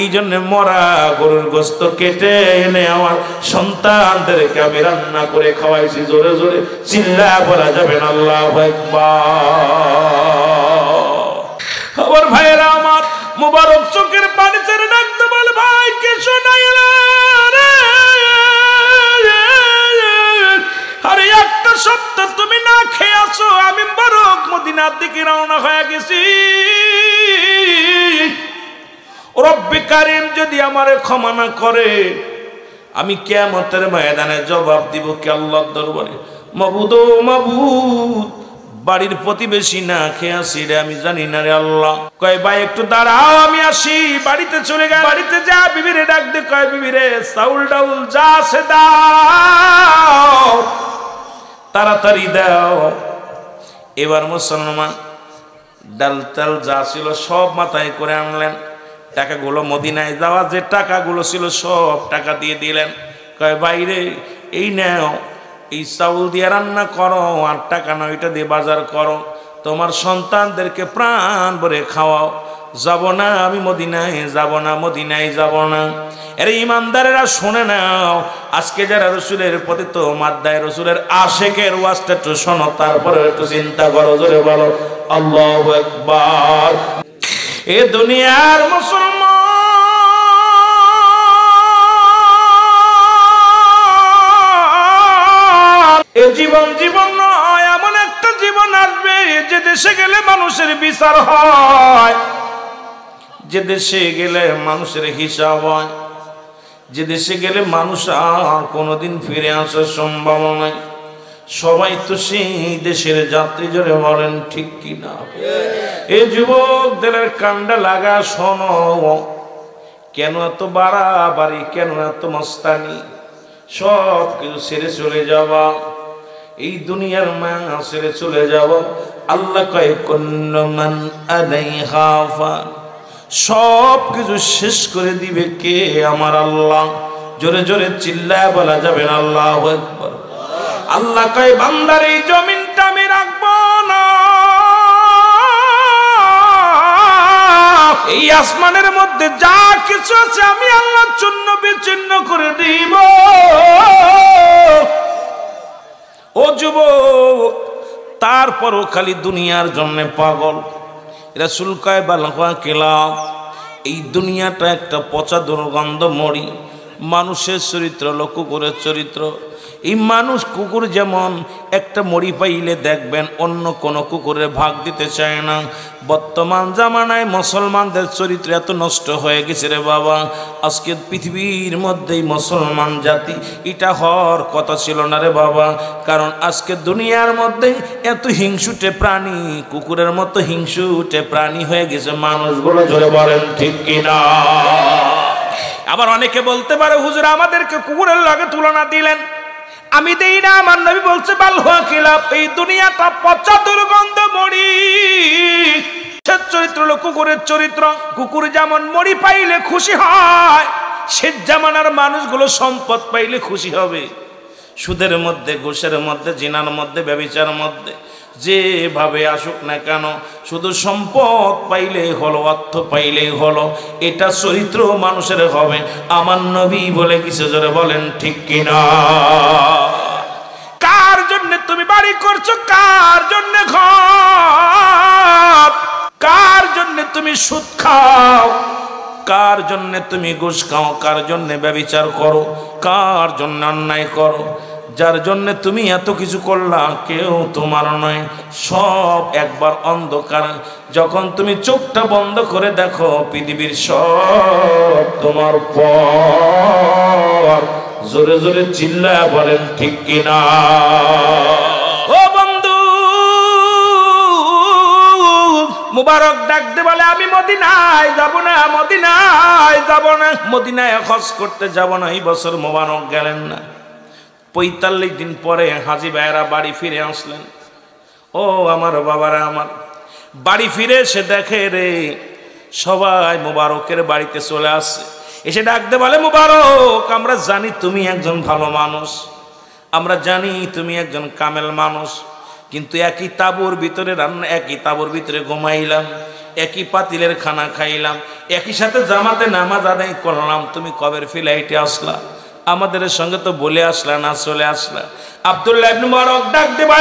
এই জন্য মরা গরুর গোশত কেটে এনে আমার সন্তানদেরকে আমি রান্না করে খাওয়াইছি। জোরে জোরে চিল্লা বলা যাবে না আল্লাহু আকবার। আমার ভাইয়েরা আমার, মুবারক চোখের পানি ছেড়ে ডাকতে বলে, ভাই কে শোনাইলা রে, আরে একটা সপ্তাহ তুমি না খেয়ে আসো, আমি মুবারক মদিনার দিকে রওনা হয়ে গেছি। রব্বে কারীম যদি আমারে ক্ষমা না করে, আমি কিয়ামতের ময়দানে জবাব দিব কি আল্লাহর দরবারে, মাবুদ ও মাবুদ, বাড়ির প্রতিবেশী না খেয়ে আসি রে, আমি জানি না রে আল্লাহ। কয় ভাই একটু দাঁড়াও, আমি আসি। বাড়িতে চলে গেল, বাড়িতে যা বিবিরে ডাক দে, কয় বিবি রে চাউল ডাউল যা আছে দাও, তাড়াতাড়ি দাও। এবার মুসলমান ডাল চাল যা ছিল সব মাথায় করে আনলেন, টাকাগুলো মদিনায় যাওয়া যে টাকাগুলো ছিল সব টাকা দিয়ে দিলেন। কয় বাইরে এই নাও, এই চাউল দিয়ে রান্না করো, আর টাকা নয় এটা দিয়ে বাজার করো, তোমার সন্তানদেরকে প্রাণ ভরে খাওয়াও। যাব না আমি মদিনায় যাব না, মদিনায় যাব না। আরে ইমানদারেরা শুনে নাও, আজকে যারা রসুলের প্রতি তো মাদ্দায় রসুলের আশেকের ওয়াজটা একটু শোনো, তারপরে একটু চিন্তা করো, জোরে বলো আল্লাহু আকবার। এ দুনিয়ার মুসলমান, এ জীবন জীবন নয়, এমন একটা জীবন আসবে যে দেশে গেলে মানুষের বিচার হয়, যে দেশে গেলে মানুষের হিসাব হয়, যে দেশে গেলে মানুষ আর কোনোদিন ফিরে আসার সম্ভাবনা নাই। সবাই তো সেই দেশের যাত্রী, জোরে বলেন ঠিক কিনা? এই যুবকদের কান্ডা লাগা, শোনো, কেন এত বাড়াবাড়ি, কেন এত মস্তানি? সব কিছু ছেড়ে চলে যাওয়া, এই দুনিয়ার মায়া ছেড়ে চলে যাওয়া। আল্লাহ কয় কুল্লু মান আলাইহা ফান, সব কিছু শেষ করে দিবে কে? আমার আল্লাহ। জোরে জোরে চিল্লায় বলা যাবে না আল্লাহু আকবার। আল্লাহ কয় বান্দার এই জমিনটা আমি রাখবো না, এই আসমানের মধ্যে যা কিছু আছে আমি আল্লাহ চূর্ণ বিচূর্ণ করে দিব। ও যুবক, তারপরও খালি দুনিয়ার জন্য পাগল। রাসূল কয় বালকা কেলা, এই দুনিয়াটা একটা পচা দুর্গন্ধ মরি। মানুষের চরিত্র লক্ষ্য করে চরিত্র, এই মানুষ কুকুর যেমন একটা মরি পাইলে দেখবেন অন্য কোনো কুকুরের ভাগ দিতে চায় না। বর্তমান জামানায় মুসলমানদের চরিত্র এত নষ্ট হয়ে গেছে রে বাবা, আজকে পৃথিবীর মধ্যেই মুসলমান জাতি এটা হওয়ার কথা ছিল না রে বাবা। কারণ আজকে দুনিয়ার মধ্যে এত হিংসুটে প্রাণী, কুকুরের মতো হিংসুটে প্রাণী হয়ে গেছে মানুষগুলো, জোরে বলেন ঠিক কিনা? আবার অনেকে বলতে পারে হুজুর আমাদেরকে কুকুরের লগে তুলনা দিলেন, আমি দেই না। আমার নবী বলছে বাল হুয়া খিলাফ, এই দুনিয়াটা পচা দুর্গন্ধ মরি। চরিত্র হলো কুকুরের চরিত্র। কুকুর যেমন মরি পাইলে খুশি হয়, সে জামানার মানুষগুলো সম্পদ পাইলে খুশি হবে। সুদের মধ্যে, ঘুষের মধ্যে, জিনার মধ্যে, ব্যভিচারের মধ্যে যেভাবে আসুক না কেন, শুধু সম্পদ পাইলেই হলো, অর্থ পাইলেই হলো, এটা চরিত্র মানুষের হবে। আমার নবী বলে কিছু, জোরে বলেন ঠিক কিনা? কার জন্য তুমি বাড়ি করছো? কার জন্য ঘর? কার জন্য তুমি সুদ খাও? কার জন্য তুমি ঘুষ খাও? কার জন্য ব্যভিচার করো? কার জন্য অন্যায় করো? যার জন্য তুমি এত কিছু করলা, কেউ তোমার নয়, সব একবার অন্ধকার। যখন তুমি চোখটা বন্ধ করে দেখো, পৃথিবীর সব তোমার পর। জোরে জোরে চিল্লায় বলেন ঠিক কিনা? ও বন্ধু, মুবারক ডাকতে বলে আমি মদিনায় যাব না, মদিনায় যাব না, মদিনায় হজ করতে যাব না। এই বছর মুবারক গেলেন না। 45 দিন পরে হাজী ভাইয়েরা বাড়ি ফিরে আসলেন। ও আমার বাবারা, আমার বাড়ি ফিরে এসে দেখে রে সবাই মুবারকের বাড়িতে চলে আসছে। এসে ডাকতে বলে মুবারক, আমরা জানি তুমি একজন ভালো মানুষ, আমরা জানি তুমি একজন কামেল মানুষ, কিন্তু একই তাঁবুর ভিতরে রান্না, একই তাঁবুর ভিতরে ঘুমাইলাম, একই পাতিলের খানা খাইলাম, একই সাথে জামাতে নামাজ আদায় করলাম, তুমি কবের ফ্লাইটে আসলা? আমাদের সঙ্গে তো বলে আসলা না, চলে আসলা। আব্দুল্লাহ ইবনে মুবারক ডাক দেবা,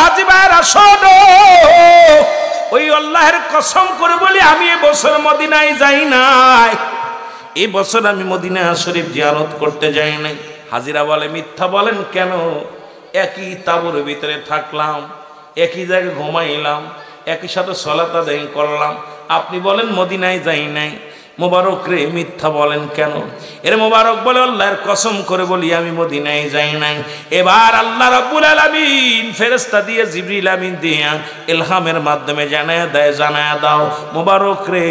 হাজী ভাইরা শোনো, ওই আল্লাহর কসম করে বলি আমি এ বছর মদিনায় যাই নাই, এই বছর আমি মদিনা শরীফ জিয়ারত করতে যাই নাই। হাজিরা বলে মিথ্যা বলেন কেন? একই তাঁবুর ভিতরে থাকলাম, একই জায়গায় ঘুমাইলাম, একই সাথে সালাত আদায় করলাম, আপনি বলেন মদিনায় যাই নাই। মোবারক রে মিথ্যা বলেন কেন? এর মোবারক বলে আল্লাহর কসম করে বলি আমি মদিনায় যাই নাই। এবার আল্লাহ রাব্বুল আলামিন ফেরেশতা দিয়ে জিবরিল আমিন দিয়ে ইলহামের মাধ্যমে জানায়া দেয়, জানায়া দাও মোবারক রে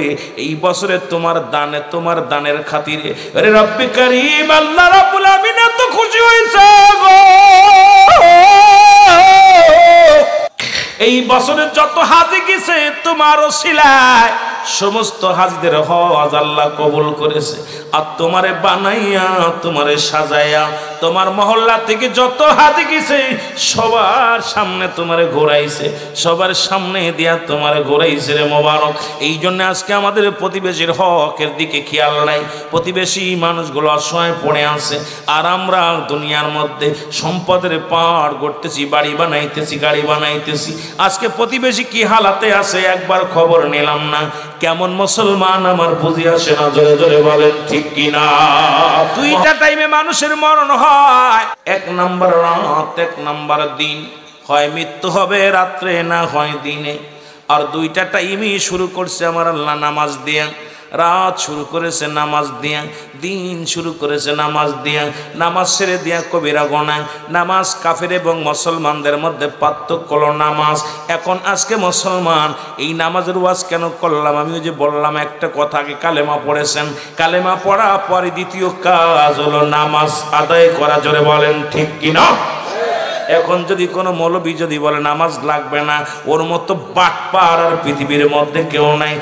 এই বছরে তোমার দানের খাতিরে আরে রব্বে কারীম আল্লাহ রাব্বুল আমিন এত খুশি হয়েছে গো, এই বছরে যত হাজি গেছে তোমার ওসিলায় সমস্ত হাজিদের হজ আল্লাহ কবুল করেছে। আর তোমারে বানাইয়া, তোমারে সাজাইয়া, তোমার মহল্লা থেকে যত হাজি গেছে সবার সামনে তোমারে ঘোরাইছে, সবার সামনে দিয়া তোমারে ঘোরাইছে রে মোবারক। এই জন্য আজকে আমাদের প্রতিবেশীর হকের দিকে খেয়াল নাই, প্রতিবেশী মানুষগুলো অসহায় পড়ে আছে, আর আমরা দুনিয়ার মধ্যে সম্পদের পাহাড় গড়তেছি, বাড়ি বানাইতেছি, গাড়ি বানাইতেছি। আজকে প্রতিবেশী কি হালাতে আছে একবার খবর নিলাম না। কেমন মুসলমান আমার বুঝি আসে না, জোরে জোরে বলেন ঠিক কিনা? দুইটা টাইমে মানুষের মরণ হয়, এক নাম্বার রাত, এক নাম্বার দিন। হয় মৃত্যু হবে রাত্রে, না হয় দিনে। আর দুইটা টাইমই শুরু করছে আমার আল্লাহ নামাজ দিয়ে, রাত শুরু করেছে নামাজ দিয়া, দিন শুরু করেছে নামাজ দিয়া। নামাজ ছেড়ে দিয়া কবিরা গোনাহ। নামাজ কাফের এবং মুসলমানদের মধ্যে পার্থক্য হলো নামাজ। এখন আজকে মুসলমান এই নামাজের ওয়াজ কেন করলাম? আমি ওই যে বললাম একটা কথা, আগে কালেমা পড়েছেন, কালেমা পড়া পরে দ্বিতীয় কাজ হলো নামাজ আদায় করা। জোরে বলেন ঠিক কিনা? এখন যদি কোনো মৌলবী যদি বলে নামাজ লাগবে না, ওর মতো বাটপার আর পৃথিবীর মধ্যে কেউ নাই।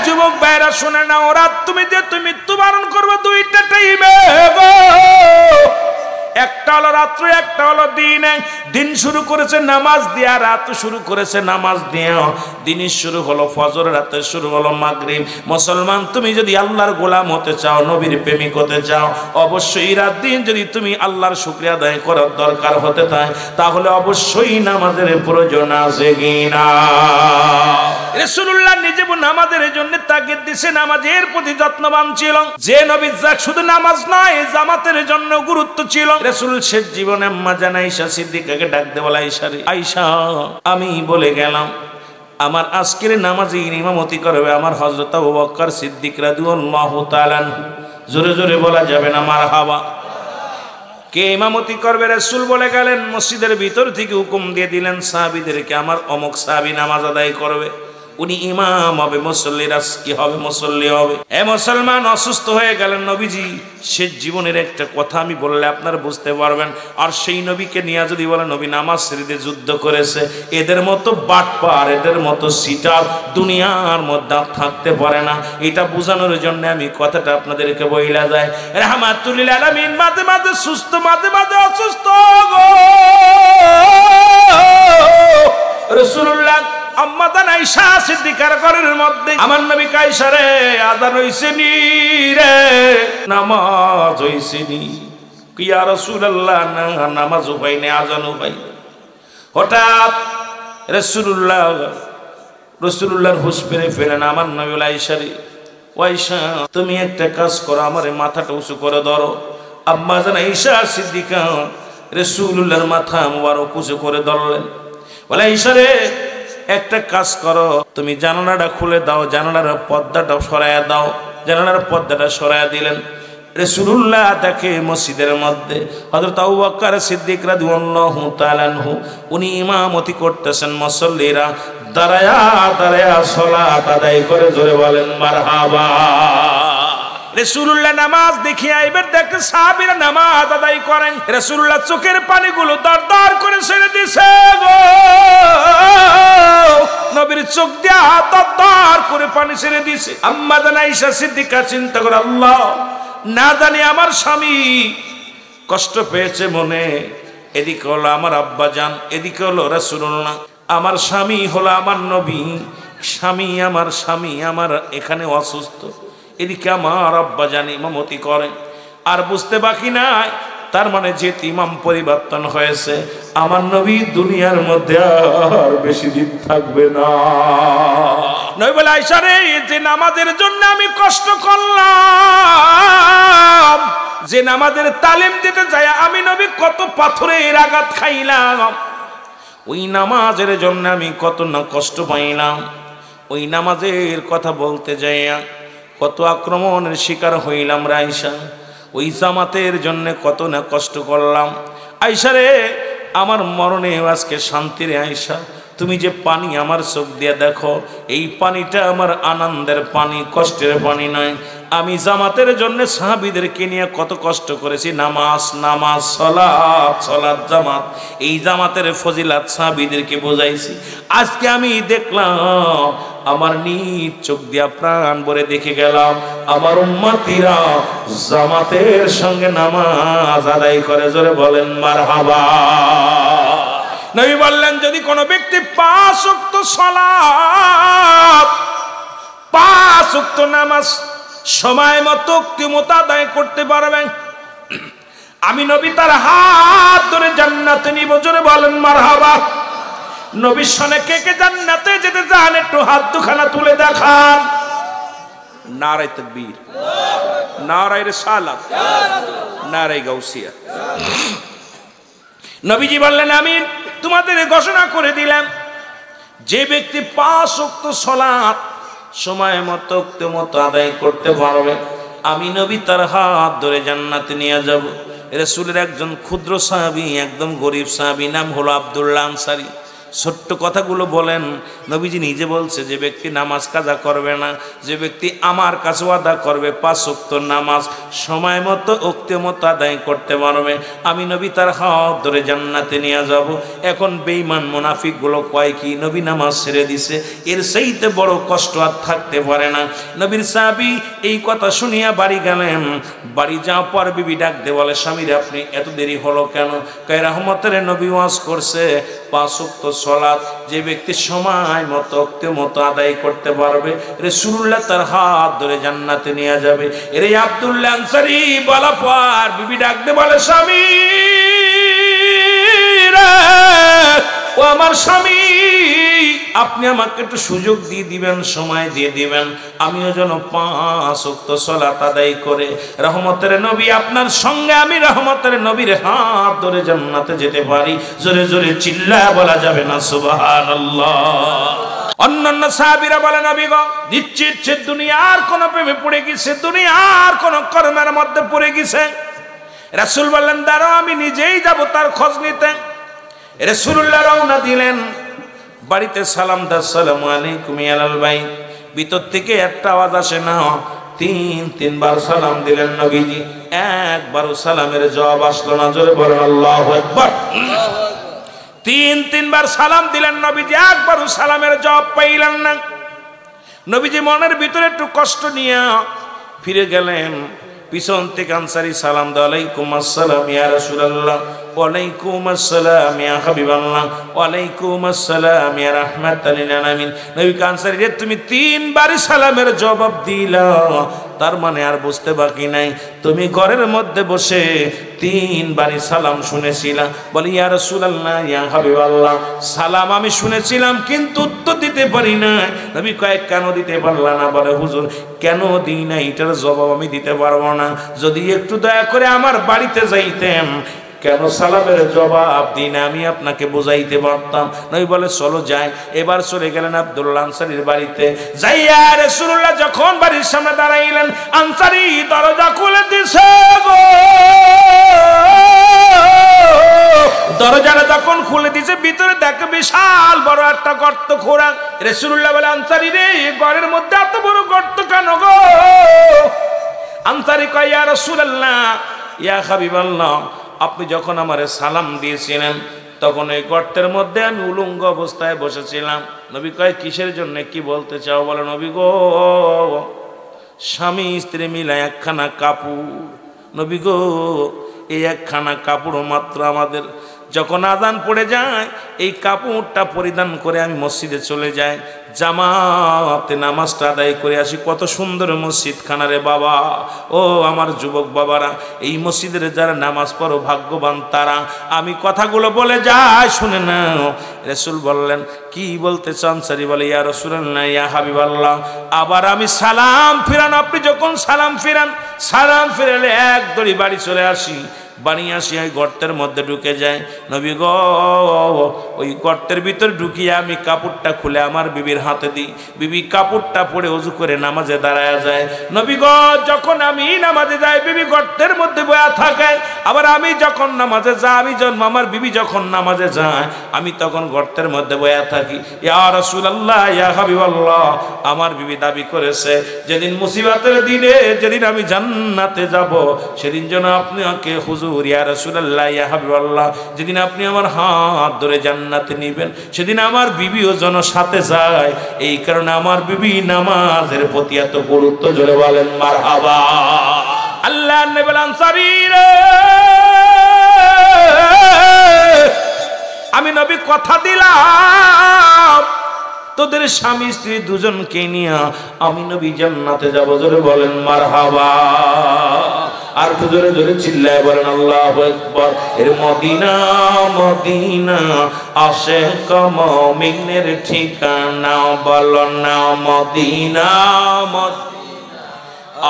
যুবক ভাইরা শুনে না, ওরা তুমি মৃত্যুবরণ করবে দুইটা টাইমে, একটা হলো রাত্রে, একটা হলো দিনে। দিন শুরু করেছে নামাজ দিয়া, রাত শুরু করেছে নামাজ দিয়া। দিনের শুরু হলো ফজর, রাতে শুরু হলো মাগরিব। মুসলমান তুমি যদি আল্লাহর গোলাম হতে চাও, নবীর প্রেমিক হতে চাও, অবশ্যই রাত দিন যদি তুমি আল্লাহর শুকরিয়া আদায় করার দরকার হতে থাকে, তাহলে অবশ্যই নামাজের প্রয়োজন আছে কিনা? রাসূলুল্লাহ নিজে নামাজের জন্য তাগিদ দিছে, নামাজের প্রতি যত্নবান ছিল। যে নবী যাক শুধু নামাজ নয়, জামাতের জন্য গুরুত্ব ছিল। রাসূল শেষ জীবনে আম্মা জান আয়েশা সিদ্দিকাকে ডাক দিয়ে বলে, আয়েশা রে, আয়েশা আমি বলে গেলাম আমার আজকের নামাজে ইমামতি করবে আমার হযরত আবু বকর সিদ্দিক রাদিয়াল্লাহু তাআলা। জোরে জোরে বলা যাবে না মারহাবা? কে ইমামতি করবে? রাসূল বলে গেলেন, মসজিদের ভিতর থেকে হুকুম দিয়ে দিলেন সাহাবীদেরকে, আমার অমুক সাহাবী নামাজ আদায় করবে, উনি ইমাম হবে, মুসল্লিরা কি হবে? মুসল্লি হবে। এ মুসলমান অসুস্থ হয়ে গেলেন, নবীজি শেষ জীবনের একটা কথা আমি বললে আপনারা বুঝতে পারবেন। আর সেই নবীকে নিয়ে যদি বলে নবী নামাজ ছেড়ে দিয়ে যুদ্ধ করেছে, এদের মতো বাটপার, এদের মতো সিটার দুনিয়ার মধ্যে থাকতে পারে না। এটা বোঝানোর জন্য আমি কথাটা আপনাদেরকে বইলা যায়। রাহমাতুল লিল আলামিন মাঝে মাঝে সুস্থ, মাঝে মাঝে অসুস্থ গো। রাসূলুল্লাহ আম্মা জান আয়েশা সিদ্দিকার ঘরের মধ্যে আমার নবী আয়েশা রে, আযান হইছে নি রে, নামাজ হইছে নি? কি ইয়া রাসূলুল্লাহ, না নামাজ হয় না, আযান হয়। হঠাৎ রাসূলুল্লাহর হুঁশ ফিরে ফেলেন। আমার নবী আয়েশা রে, আয়েশা তুমি একটা কাজ করো, আমার মাথাটা উঁচু করে ধরো। আম্মা জান আয়েশা সিদ্দিকা রাসূলুল্লাহর মাথা মুবারক উঁচু করে ধরলেন। বলে, আয়েশা রে একটা কাজ করো, তুমি জানালাটা খুলে দাও, জানালার পর্দাটা সরাইয়া দাও। জানালার পর্দাটা সরাইয়া দিলেন। রাসূলুল্লাহ দেখে মসজিদের মধ্যে হযরত আবু বকর সিদ্দিক রাদিয়াল্লাহু তাআলা আনহু উনি ইমামতি করতেছেন, মুসল্লিরা দাঁড়ায়া দাঁড়ায়া সালাত আদায় করে। জোরে বলেন মারহাবা। রাসূলুল্লাহ নামাজ দেখিয়া এবার দেখে সাহাবীরা নামাজ আদায় করেন। রাসূলুল্লাহ চোখের পানিগুলো দরদর করে ছেড়ে দিছে গো। নবীর চোখ দিয়া দরদর করে পানি ছেড়ে দিছে। আম্মা জান আয়েশা সিদ্দিকা চিন্তা করে, আল্লাহ না জানি আমার স্বামী কষ্ট পেয়েছে মনে, এদিকে হলো আমার আব্বাজান, এদিকে হলো রাসূলুল্লাহ, আমার স্বামী হলো আমার নবী, স্বামী আমার এখানে অসুস্থ, এদিকে আমার আব্বাজান ইমামতি করে, আর বুঝতে বাকি নাই তার মানে যে ইমাম পরিবর্তন হয়েছে আমার নবী দুনিয়ার মধ্যে আর বেশি দিন থাকবে না। নবী বলে আয়েশা রে, যে নামাজের জন্য আমি কষ্ট করলাম, যে নামাজের তালিম দিতে যায় আমি নবী কত পাথরের আঘাত খাইলাম, ওই নামাজের জন্য আমি কত না কষ্ট পাইলাম, ওই নামাজের কথা বলতে যাইয়া কত আক্রমণের শিকার হইলাম রে আয়েশা, ওই জামাতের জন্য কত না কষ্ট করলাম। আয়েশা রে, আমার মরণে আজকে শান্তি রে আয়েশা, তুমি যে পানি আমার চোখ দিয়ে দেখো, এই পানিটা আমার আনন্দের পানি, কষ্টের পানি নয়। আমি জামাতের জন্য সাহাবীদেরকে নিয়ে কত কষ্ট করেছি, নামাজ নামাজ, সালাত সালাত, জামাত, এই জামাতের ফজিলাত সাহাবীদেরকে বোঝাইছি। আজকে আমি দেখলাম, আমার নিজ চোখ দিয়া প্রাণ ভরে দেখে গেলাম আমার উম্মতিরা জামাতের সঙ্গে নামাজ আদায় করে। জোরে বলেন মারহাবা। নবী বললেন, যদি কোনো ব্যক্তি 5 ওয়াক্ত সালাত, 5 ওয়াক্ত নামাজ সময় মতো আদায় করতে পারবেন, আমি নবী তার হাত ধরে জান্নাতে নিব। জোরে বলেন মারহাবা। নবীর সনে কে কে জান্নাতে যেতে চান একটু হাত দুখানা তুলে দেখান। নারায়ে তাকবীর, নারায়ে রিসালাত, নারায়ে গাউসিয়া। নবীজি বললেন, আমি তোমাদের ঘোষণা করে দিলাম, যে ব্যক্তি 5 ওয়াক্ত সালাত সময় মতো আদায় করতে পারবে, আমি নবী তার হাত ধরে জান্নাতে নিয়ে যাব। রাসূলের একজন ক্ষুদ্র সাহাবী, একদম গরিব সাহাবী, নাম হলো আব্দুল্লাহ আনসারী। ছোট্ট কথাগুলো বলেন, নবীজি নিজে বলছে, যে ব্যক্তি নামাজ কাজা করবে না, যে ব্যক্তি আমার কাছে ওয়াদা করবে 5 ওয়াক্ত নামাজ সময় মতো আদায় করতে পারবে, আমি নবী তার হাত ধরে জান্নাতে নিয়ে যাব। এখন বেঈমান মুনাফিকগুলো কয় কি, নবী নামাজ ছেড়ে দিছে, এর চাইতে বড় কষ্ট আর থাকতে পারে না। নবীর সাহাবী এই কথা শুনিয়া বাড়ি গেলেন। বাড়ি যাওয়ার পর বিবি ডাক দিয়ে বলে, স্বামীরে আপনি এত দেরি হলো কেন? কয়, রহমতের নবী ওয়াজ করছে 5 ওয়াক্ত সালাত যে ব্যক্তি সময় মতো আদায় করতে পারবে, রাসূলুল্লাহ তার হাত ধরে জান্নাতে নিয়ে যাবে। এর আব্দুল্লাহ আনসারী বলা পর বিবি ডাকতে বলে, স্বামী রে, ও আমার স্বামী, আপনি আমাকে একটু সুযোগ দিয়ে দিবেন, সময় দিয়ে দিবেন, আমিও যেন 5 ওয়াক্ত সালাত আদায় করে রহমতের নবী আপনার সঙ্গে আমি রহমতের নবীর হাত ধরে জান্নাতে যেতে পারি। জোরে জোরে চিল্লায়া বলা যাবে না সুবহানাল্লাহ। অন্যান্য সাহাবীরা বলে, নবী গো, নিশ্চিত সে দুনিয়ার কোন প্রেমে পড়ে গেছে, দুনিয়ার কোন কর্মের মধ্যে পড়ে গেছে। রাসূল বললেন, দাঁড়াও, আমি নিজেই যাব তার খোঁজ নিতে। রাসূলুল্লাহ রওনা দিলেন। বাড়িতে সালাম দা, আসসালামু আলাইকুম ইয়াল বাইত। ভিতর থেকে একটা আওয়াজ আসে না, 3 বার সালাম দিলেন নবীজি, একবারও সালামের জবাব আসলো না। জোরে বলেন আল্লাহু আকবার। 3 বার সালাম দিলেন নবীজি, একবারও সালামের জবাব পাইলেন না। নবীজি মনের ভিতরে একটু কষ্ট নিয়ে ফিরে গেলেন। পিছন থেকে আনসারী সালাম দেয়, আলাইকুম আসসালাম ইয়া রাসূলুল্লাহ, ওয়ালাইকুম আসসালাম ইয়া হাবিবাল্লাহ, ওয়ালাইকুম আসসালাম ইয়া রাহমাতাল লিল আলামিন। নবী আনসারী রে, তুমি 3 বারই সালামের জবাব দিলা, তার মানে আর বুঝতে বাকি নাই তুমি ঘরের মধ্যে বসে 3 বারই সালাম শুনেছিলা। বলি, ইয়া রাসূলুল্লাহ ইয়া হাবিবাল্লাহ, সালাম আমি শুনেছিলাম কিন্তু উত্তর দিতে পারি না। নবী কয়, কেন দিতে পারলা না? বলে, হুজুর কেন দিই না এটার জবাব আমি দিতে পারবো না। যদি একটু দয়া করে আমার বাড়িতে যাইতেন, কেন সালামের জবাব দিই না আমি আপনাকে বোঝাইতে পারতাম। নবী বলে, চলো যাই। এবার চলে গেলেন আব্দুল্লাহ আনসারীর বাড়িতে। যাইয়া রাসূলুল্লাহ যখন বাড়ির সামনে দাঁড়াইলেন, আনসারী দরজা খুলে দিছে গো। দরজাটা যখন খুলে দিছে, ভিতরে দেখে বিশাল বড় একটা গর্ত খোঁড়া। রাসূলুল্লাহ বলে, আনসারী রে, ঘরের মধ্যে এত বড় গর্ত কেন গো? আনসারী কয়, ইয়া রাসূলুল্লাহ ইয়া হাবিবাল্লাহ, আপনি যখন আমারে সালাম দিয়েছিলেন তখন এই গর্তের মধ্যে আমি উলঙ্গ অবস্থায় বসেছিলাম। নবী কয়, কিসের জন্য, কি বলতে চাও? বলে, নবী গো, স্বামী স্ত্রী মিলে একখানা কাপড়। নবী গো, এই একখানা কাপড় মাত্র আমাদের যখন আজান পড়ে যায় এই কাপড়টা পরিধান করে আমি মসজিদে চলে যাই, জামাতে নামাজটা আদায় করে আসি। কত সুন্দর মসজিদ খানা রে বাবা। ও আমার যুবক বাবারা, এই মসজিদের যারা নামাজ পড়ো ভাগ্যবান তারা। আমি কথাগুলো বলে যাই, শুনে নাও। রাসূল বললেন, কি বলতে চান? সারি বলে, ইয়া রাসূলুল্লাহ, ইয়া হাবিবাল্লাহ, আবার আমি সালাম ফিরান। আপনি যখন সালাম ফিরান, সালাম ফিরালে এক দড়ি বাড়ি চলে আসি। বাড়ি আসি ওই গর্তের মধ্যে ঢুকে যায়। নবী গো, ওই গর্তের ভিতর ঢুকিয়ে আমি কাপড়টা খুলে আমার বিবির হাতে দিই। বিবি কাপড়টা পরে ওযু করে নামাজে দাঁড়ায় যায়। নবী গো, যখন আমি নামাজে যাই বিবি গর্তের মধ্যে বয়া থাকে। আবার আমি যখন নামাজে যাই, আমার বিবি যখন নামাজে যায় আমি তখন গর্তের মধ্যে বয়া থাকি। ইয়া রাসূলুল্লাহ, ইয়া হাবিবাল্লাহ, আমার বিবি দাবি করেছে যেদিন মুসিবতের দিনে, যেদিন আমি জান্নাতে যাব, সেদিন যেন আপনি আমাকে হুজুর, ইয়া রাসূলুল্লাহ, ইয়া হাবিবাল্লাহ, যেদিন আপনি আমার হাত ধরে জান্নাতে নিবেন, সেদিন আমার বিবিও যেন সাথে যায়। এই কারণে আমার বিবি নামাজের প্রতি এত গুরুত্ব। জোরে বলেন মারহাবা। আল্লাহর নবী আনসারী রে, আমি নবী কথা দিলাম তোদের স্বামী স্ত্রী দুজনকে নিয়ে আমি নবী জান্নাতে যাব। জোরে বলেন মারহাবা। আর একটু জোরে জোরে চিল্লায় বলেন আল্লাহু আকবার। এর মদিনা মদিনা আশিক মুমিনের ঠিকানা, বলো না মদিনা মদিনা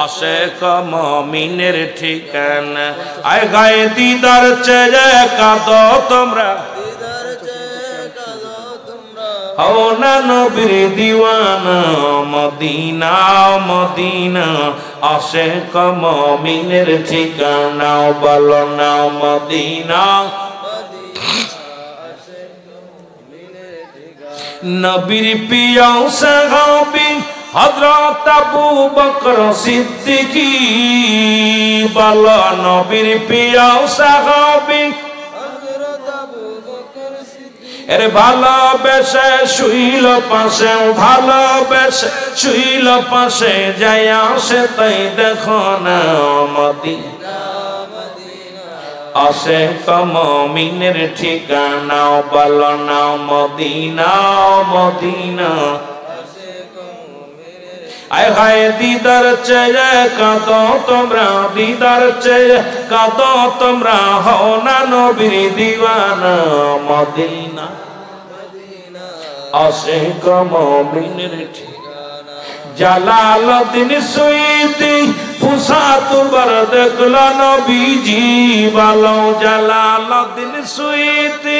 আশিক মুমিনের ঠিকানা। আয় গায়ে দিদার চেয়ে কাঁদো তোমরা, হও না নবীর দিওয়ানা, মদিনা মদিনা আশিক মুমিনের ঠিকানা, বলো না মদিনা। নবীর প্রিয় সাহাবী হযরত আবু বকর সিদ্দিকী, বলো নবীর প্রিয় সাহাবী এর ভালোবেসে শুইল পাশে, ভালোবেসে শুইল পাশে, যায় আসে তাই দেখো না মদিনা আশিক মুমিনের ঠিকানা, বলো না মদিনা মদিনা। আয় হায় দিদার চেয়ে কাঁদো তোমরা, দিদার চেয়ে কাঁদো তোমরা, হও না নবীর দিওয়ানা, মদিনা আশিক মুমিনের ঠিকানা। জালালউদ্দিন সুয়ুতী ফুসাতুবার দেখল নবীজি, বলো জালালউদ্দিন সুয়ুতী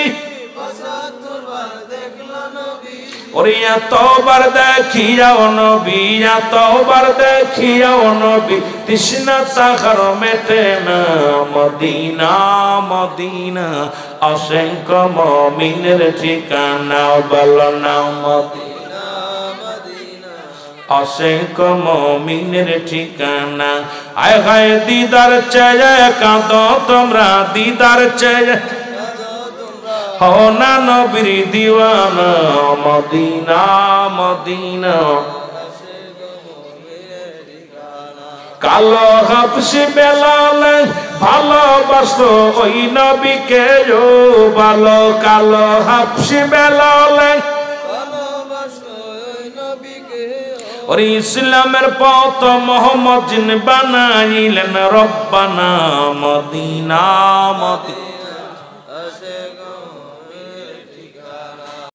ওরে এতবার দেখিয়াও নবী, এতবার দেখিয়াও নবী, তৃষ্ণা তাহার মেটে না, মদিনা মদিনা আশিক মুমিনের ঠিকানা, বলো না মদিনা মদিনা আশিক মুমিনের ঠিকানা। আয় হায় দিদার চেয়ে কাঁদো তোমরা, দিদার চেয়ে হও না নবীর দিওয়ানা, মদিনা মদিনা। কালো হাবশি বেলাল ভালোবাসলো ওই নবীকে, ও ভালো কালো হাবশি বেলাল ওরে ইসলামের পথ মোহাম্মদ জিন বানাইলেন রব্বানা, মদিনা মদিনা